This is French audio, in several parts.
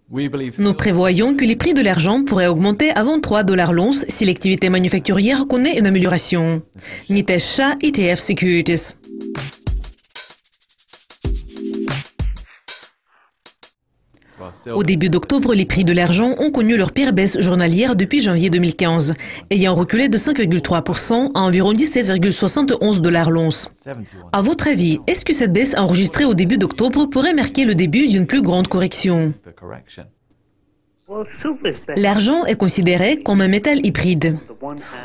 Nous prévoyons que les prix de l'argent pourraient augmenter avant 3 $ l'once si l'activité manufacturière connaît une amélioration. Nitesh Shah, ETF Securities. Au début d'octobre, les prix de l'argent ont connu leur pire baisse journalière depuis janvier 2015, ayant reculé de 5,3% à environ 17,71 $ l'once. À votre avis, est-ce que cette baisse enregistrée au début d'octobre pourrait marquer le début d'une plus grande correction? L'argent est considéré comme un métal hybride.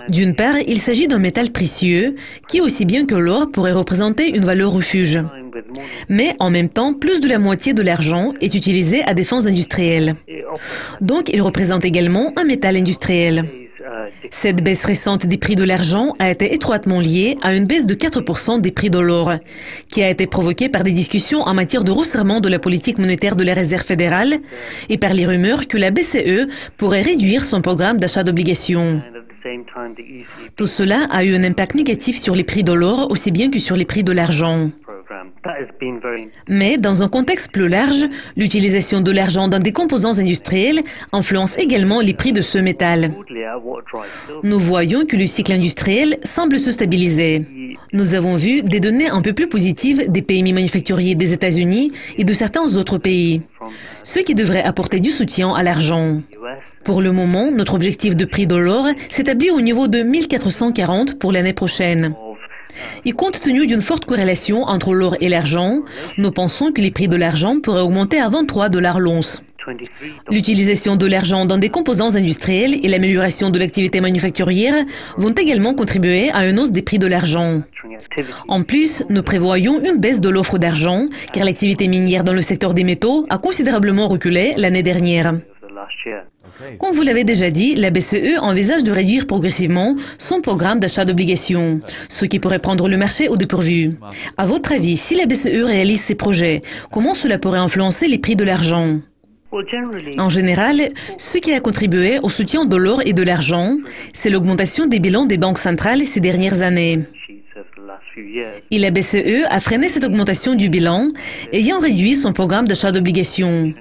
D'une part, il s'agit d'un métal précieux qui, aussi bien que l'or, pourrait représenter une valeur refuge. Mais en même temps, plus de la moitié de l'argent est utilisé à des fins industrielles. Donc, il représente également un métal industriel. Cette baisse récente des prix de l'argent a été étroitement liée à une baisse de 4% des prix de l'or, qui a été provoquée par des discussions en matière de resserrement de la politique monétaire de la Réserve fédérale et par les rumeurs que la BCE pourrait réduire son programme d'achat d'obligations. Tout cela a eu un impact négatif sur les prix de l'or aussi bien que sur les prix de l'argent. Mais dans un contexte plus large, l'utilisation de l'argent dans des composants industriels influence également les prix de ce métal. Nous voyons que le cycle industriel semble se stabiliser. Nous avons vu des données un peu plus positives des PMI manufacturiers des États-Unis et de certains autres pays, ce qui devrait apporter du soutien à l'argent. Pour le moment, notre objectif de prix de l'or s'établit au niveau de 1440 pour l'année prochaine. Et compte tenu d'une forte corrélation entre l'or et l'argent, nous pensons que les prix de l'argent pourraient augmenter à 23 $ l'once. L'utilisation de l'argent dans des composants industriels et l'amélioration de l'activité manufacturière vont également contribuer à une hausse des prix de l'argent. En plus, nous prévoyons une baisse de l'offre d'argent, car l'activité minière dans le secteur des métaux a considérablement reculé l'année dernière. Comme vous l'avez déjà dit, la BCE envisage de réduire progressivement son programme d'achat d'obligations, ce qui pourrait prendre le marché au dépourvu. À votre avis, si la BCE réalise ces projets, comment cela pourrait influencer les prix de l'argent? En général, ce qui a contribué au soutien de l'or et de l'argent, c'est l'augmentation des bilans des banques centrales ces dernières années. Et la BCE a freiné cette augmentation du bilan, ayant réduit son programme d'achat d'obligations,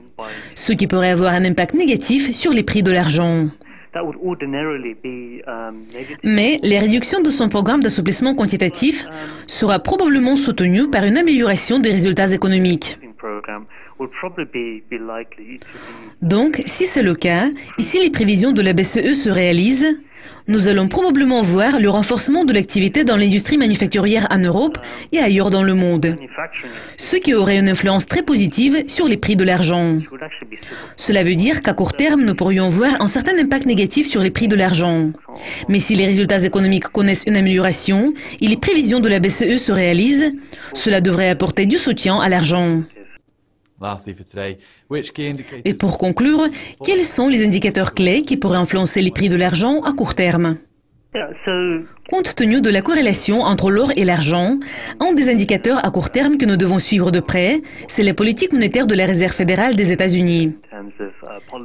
ce qui pourrait avoir un impact négatif sur les prix de l'argent. Mais la réduction de son programme d'assouplissement quantitatif sera probablement soutenue par une amélioration des résultats économiques. Donc, si c'est le cas, et si les prévisions de la BCE se réalisent, nous allons probablement voir le renforcement de l'activité dans l'industrie manufacturière en Europe et ailleurs dans le monde, ce qui aurait une influence très positive sur les prix de l'argent. Cela veut dire qu'à court terme, nous pourrions voir un certain impact négatif sur les prix de l'argent. Mais si les résultats économiques connaissent une amélioration et les prévisions de la BCE se réalisent, cela devrait apporter du soutien à l'argent. Et pour conclure, quels sont les indicateurs clés qui pourraient influencer les prix de l'argent à court terme? Compte tenu de la corrélation entre l'or et l'argent, un des indicateurs à court terme que nous devons suivre de près, c'est la politique monétaire de la Réserve fédérale des États-Unis.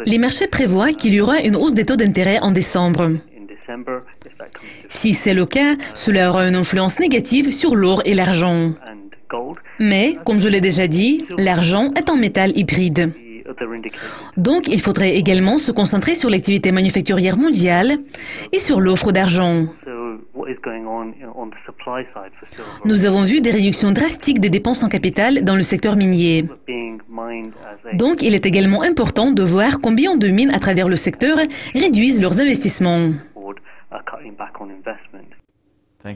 Les marchés prévoient qu'il y aura une hausse des taux d'intérêt en décembre. Si c'est le cas, cela aura une influence négative sur l'or et l'argent. Mais, comme je l'ai déjà dit, l'argent est un métal hybride. Donc, il faudrait également se concentrer sur l'activité manufacturière mondiale et sur l'offre d'argent. Nous avons vu des réductions drastiques des dépenses en capital dans le secteur minier. Donc, il est également important de voir combien de mines à travers le secteur réduisent leurs investissements.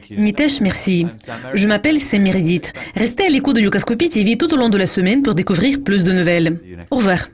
Nitesh, merci. Je m'appelle Semiridit. Restez à l'écoute de Yucascopy TV tout au long de la semaine pour découvrir plus de nouvelles. Au revoir.